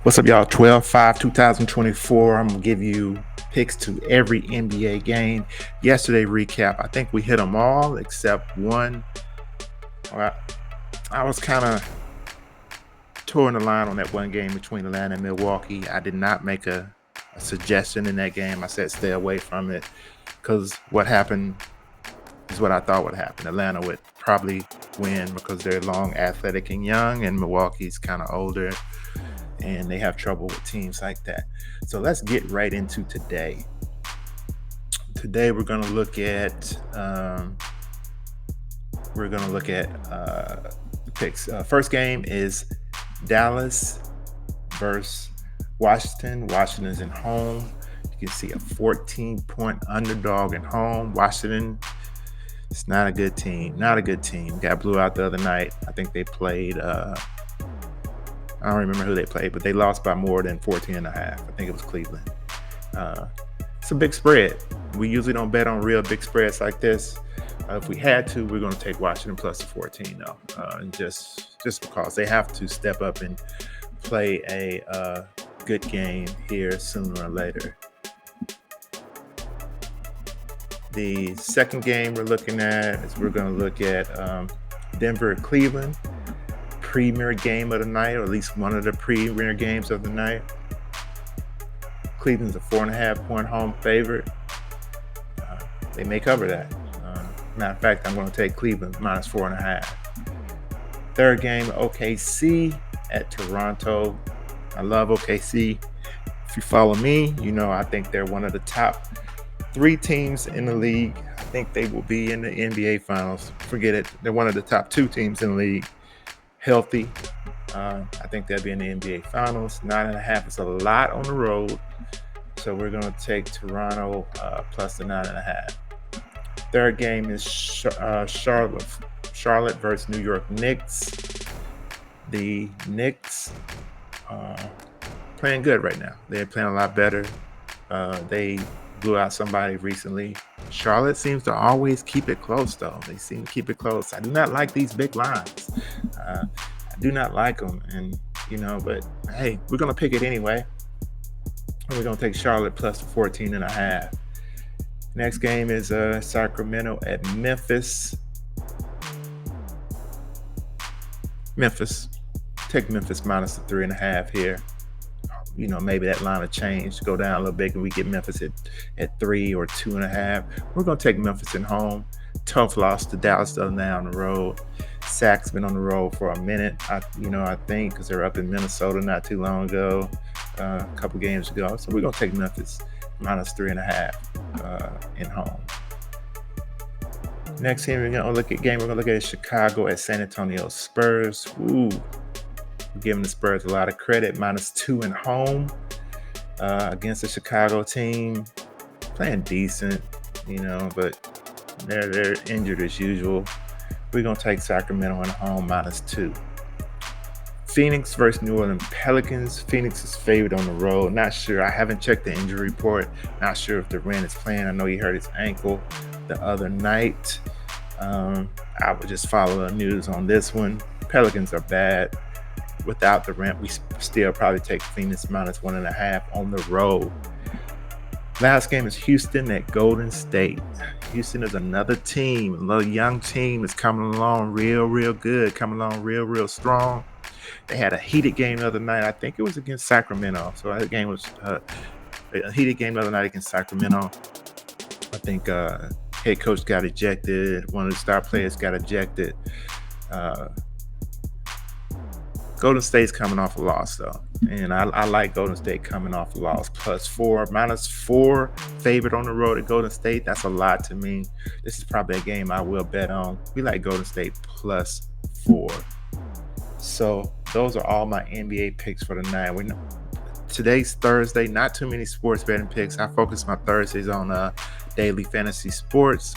What's up, y'all? 12/5/2024. I'm gonna give you picks to every NBA game. Yesterday recap, I think we hit them all except one. I was kind of touring the line on that one game between Atlanta and Milwaukee. I did not make a suggestion in that game. I said stay away from it because what happened is what I thought would happen. Atlanta would probably win because they're long, athletic, and young, and Milwaukee's kind of older, and they have trouble with teams like that. So let's get right into today. Today we're going to look at the picks. First game is Dallas versus Washington. Washington's at home. You can see a 14-point underdog at home. Washington, it's not a good team. Got blew out the other night. I think they played I don't remember who they played, but they lost by more than 14.5. I think it was Cleveland. It's a big spread. We usually don't bet on real big spreads like this. If we had to, we're going to take Washington plus the 14, though. And just because they have to step up and play a good game here sooner or later. The second game we're looking at is we're going to look at Denver and Cleveland. Premier game of the night, or at least one of the premier games of the night. Cleveland's a 4.5-point home favorite. They may cover that. Matter of fact, I'm going to take Cleveland minus 4.5. Third game, OKC at Toronto. I love OKC. If you follow me, you know I think they're one of the top 3 teams in the league. I think they will be in the NBA Finals. Forget it. They're one of the top 2 teams in the league. Healthy. I think they'll be in the NBA Finals. 9.5 is a lot on the road. So we're going to take Toronto plus the 9.5. Third game is Charlotte versus New York Knicks. The Knicks playing good right now. They're playing a lot better. They blew out somebody recently. Charlotte seems to always keep it close, though. They seem to keep it close. I do not like these big lines. I do not like them, and but hey, we're gonna pick it anyway. And we're gonna take Charlotte plus the 14.5. Next game is Sacramento at Memphis. Take Memphis minus the 3.5 here. Maybe that line will change, go down a little bit, and we get Memphis at 3 or 2.5. We're going to take Memphis at home. Tough loss to Dallas the other night on the road. Sac's been on the road for a minute, I think, because they're up in Minnesota not too long ago, a couple games ago. So we're going to take Memphis minus 3.5 in home. Next game we're going to look at Chicago at San Antonio Spurs. Ooh. We're giving the Spurs a lot of credit. Minus 2 at home against the Chicago team. Playing decent, but they're injured as usual. We're going to take Sacramento at home minus 2. Phoenix versus New Orleans Pelicans. Phoenix is favored on the road. Not sure. I haven't checked the injury report. Not sure if Durant is playing. I know he hurt his ankle the other night. I would just follow the news on this one. Pelicans are bad. Without Durant, we still probably take Phoenix minus 1.5 on the road. Last game is Houston at Golden State. Houston is another team, a little young team that's coming along real good, coming along real strong. They had a heated game the other night. I think it was against Sacramento. So that game was a heated game the other night against Sacramento. I think head coach got ejected. One of the star players got ejected. Golden State's coming off a loss, though. And I like Golden State coming off a loss. Minus 4 favorite on the road at Golden State. That's a lot to me. This is probably a game I will bet on. We like Golden State plus 4. So those are all my NBA picks for the night. Today's Thursday. Not too many sports betting picks. I focus my Thursdays on daily fantasy sports,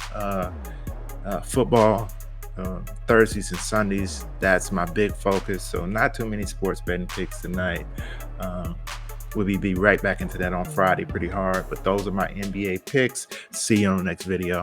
football. Thursdays and Sundays, that's my big focus. So not too many sports betting picks tonight. We'll be right back into that on Friday pretty hard. But those are my NBA picks. See you on the next video.